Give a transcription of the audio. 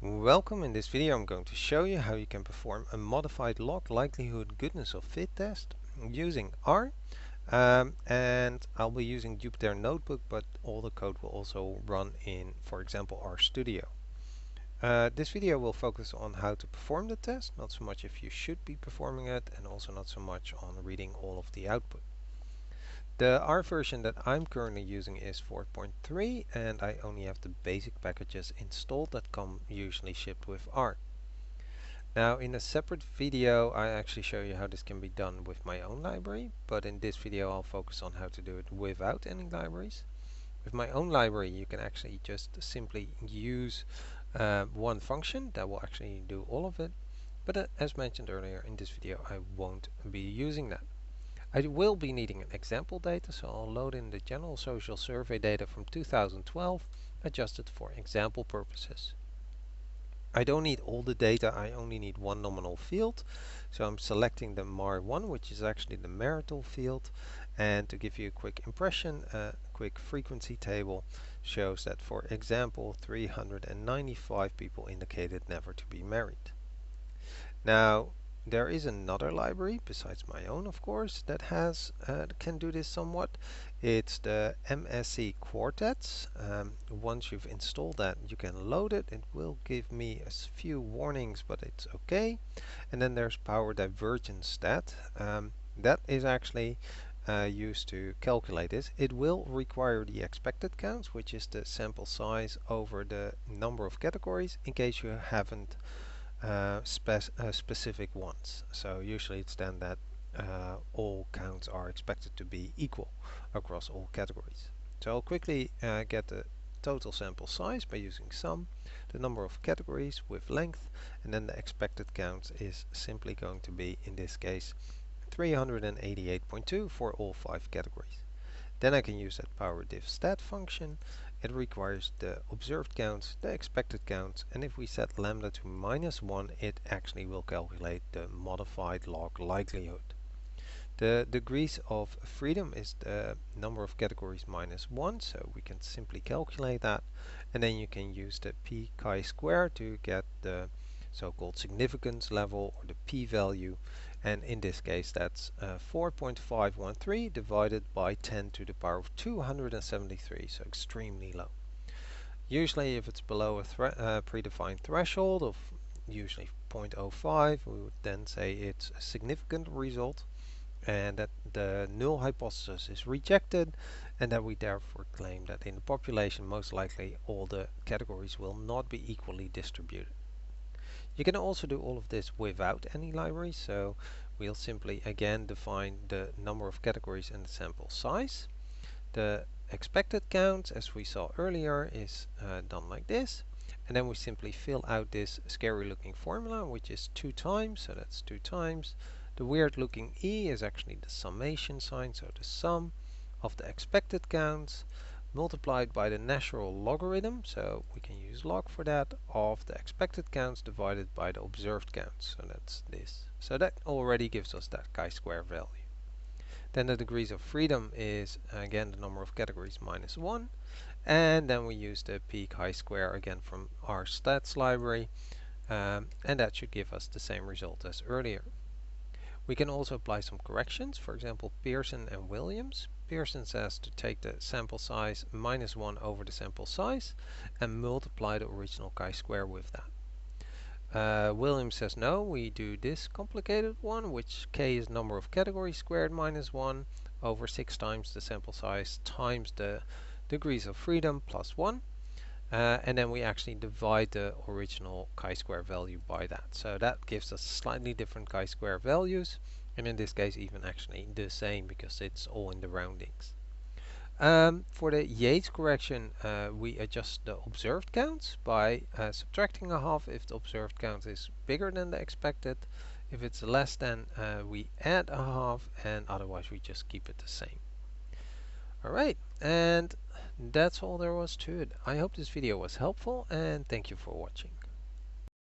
Welcome. In this video I'm going to show you how you can perform a modified log likelihood goodness of fit test using R. And I'll be using Jupyter Notebook, but all the code will also run in, for example, RStudio. This video will focus on how to perform the test, not so much if you should be performing it, and also not so much on reading all of the output. The R version that I'm currently using is 4.3, and I only have the basic packages installed that come usually shipped with R. Now, in a separate video I actually show you how this can be done with my own library, but in this video I'll focus on how to do it without any libraries. With my own library you can actually just simply use one function that will actually do all of it, but as mentioned earlier, in this video I won't be using that. I will be needing an example data, so I'll load in the general social survey data from 2012, adjusted for example purposes. I don't need all the data, I only need one nominal field. So I'm selecting the MAR1, which is actually the marital field. And to give you a quick impression, a quick frequency table shows that, for example, 395 people indicated never to be married. Now, there is another library besides my own, of course, that can do this somewhat. It's the MSC Quartets. Once you've installed that, you can load it. It will give me a few warnings, but it's okay. And then there's Power Divergence Stat. That is actually used to calculate this. It will require the expected counts, which is the sample size over the number of categories, in case you haven't specific ones. So usually it's then that all counts are expected to be equal across all categories. So I'll quickly get the total sample size by using sum, the number of categories with length, and then the expected count is simply going to be, in this case, 388.2 for all 5 categories. Then I can use that power div stat function. It requires the observed counts, the expected counts, and if we set lambda to -1, it actually will calculate the modified log likelihood. The degrees of freedom is the number of categories -1, so we can simply calculate that, and then you can use the p chi-square to get the so-called significance level, or the p-value, and in this case that's 4.513 divided by 10 to the power of 273, so extremely low. Usually if it's below a predefined threshold of usually 0.05, we would then say it's a significant result and that the null hypothesis is rejected, and that we therefore claim that in the population most likely all the categories will not be equally distributed. You can also do all of this without any library, so we'll simply again define the number of categories and the sample size. The expected count, as we saw earlier, is done like this, and then we simply fill out this scary looking formula, which is 2 times, so that's 2 times. The weird looking e is actually the summation sign, so the sum of the expected counts multiplied by the natural logarithm, so we can use log for that, of the expected counts divided by the observed counts, so that's this. So that already gives us that chi-square value. Then the degrees of freedom is again the number of categories -1, and then we use the p chi-square again from our stats library, and that should give us the same result as earlier. We can also apply some corrections, for example Pearson and Williams. Pearson says to take the sample size -1 over the sample size and multiply the original chi-square with that. Williams says no, we do this complicated one, which k is number of categories squared -1 over 6 times the sample size times the degrees of freedom plus 1. And then we actually divide the original chi-square value by that. So that gives us slightly different chi-square values, and in this case even actually the same, because it's all in the roundings. For the Yates correction, we adjust the observed counts by subtracting a half if the observed count is bigger than the expected. If it's less than, we add a half, and otherwise we just keep it the same. Alright, and that's all there was to it. I hope this video was helpful, and thank you for watching.